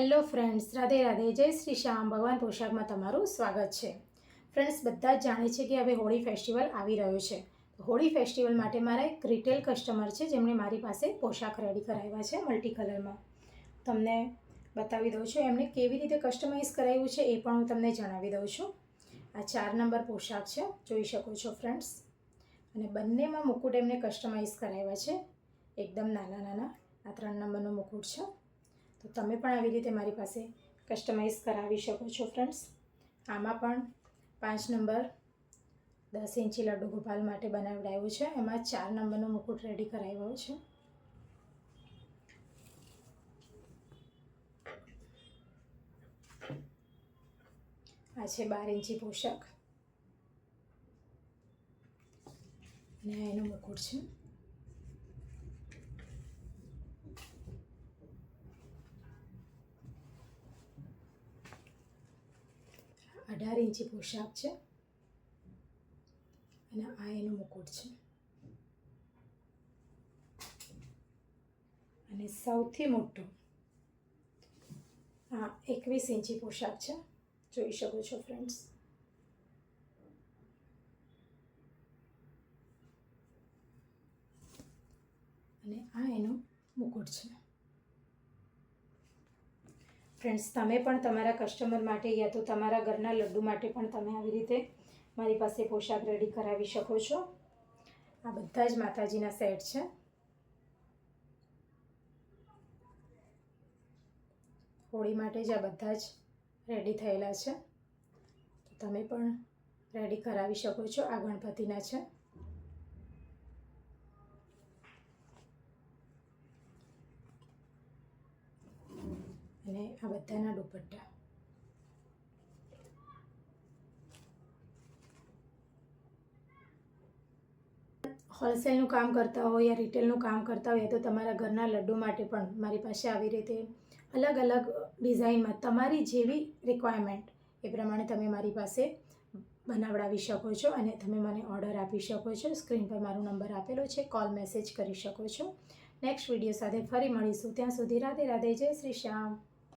Hello friends, Radhe Radhe, જય શ્રી શ્યામ. ભગવાન પોશાકમાં તમારું સ્વાગત છે. ફ્રેન્ડ્સ, બધા જ જાણે છે કે હવે હોળી ફેસ્ટિવલ આવી રહ્યો છે. હોળી ફેસ્ટિવલ માટે મારા એક રિટેલ કસ્ટમર છે જેમણે મારી પાસે પોશાક રેડી કરાવ્યા છે મલ્ટી કલરમાં. તમને બતાવી દઉં છું એમને કેવી રીતે કસ્ટમાઇઝ કરાવ્યું છે, એ પણ હું તમને જણાવી દઉં છું. આ 4 નંબર પોશાક છે, જોઈ શકો છો ફ્રેન્ડ્સ. અને બંનેમાં મુકુટ એમને કસ્ટમાઇઝ કરાવ્યા છે, એકદમ નાના નાના. આ 3 નંબરનો મુકુટ છે. તો તમે પણ આવી રીતે મારી પાસે કસ્ટમાઇઝ કરાવી શકો છો ફ્રેન્ડ્સ. આમાં પણ 5 નંબર 10 ઇંચી લડ્ડુ ગોપાલ માટે બનાવડાવ્યું છે. એમાં 4 નંબરનો મુકુટ રેડી કરાવ્યો છે. આ છે 12 ઇંચી પોશાક અને આ એનો મુકુટ છે. આ 18 ઇંચી પોશાક છે અને આ એનો મુકુટ છે. અને સૌથી મોટો આ 21 ઇંચી પોશાક છે, જોઈ શકો છો ફ્રેન્ડ્સ. અને આ એનો મુકુટ છે. ફ્રેન્ડ્સ, તમે પણ તમારા કસ્ટમર માટે યા તો તમારા ઘરના લડ્ડુ માટે પણ તમે આવી રીતે મારી પાસે પોશાક રેડી કરાવી શકો છો. આ બધા જ માતાજીના સેટ છે. હોળી માટે જ આ બધા જ રેડી થયેલા છે, તો તમે પણ રેડી કરાવી શકો છો. આ ગણપતિના છે. અને આ બધાના દુપટ્ટા. હોલસેલનું કામ કરતા હોય યા રિટેલનું કામ કરતા હોય તો તમારા ઘરના લડ્ડુ માટે પણ મારી પાસે આવી રીતે અલગ અલગ ડિઝાઇનમાં તમારી જેવી રિક્વાયરમેન્ટ એ પ્રમાણે તમે મારી પાસે બનાવડાવી શકો છો અને તમે મને ઓર્ડર આપી શકો છો. સ્ક્રીન પર મારો નંબર આપેલો છે, કોલ મેસેજ કરી શકો છો. નેક્સ્ટ વિડીયો સાથે ફરી મળીશું. ત્યાં સુધી રાધે રાધે, જય શ્રી શ્યામ.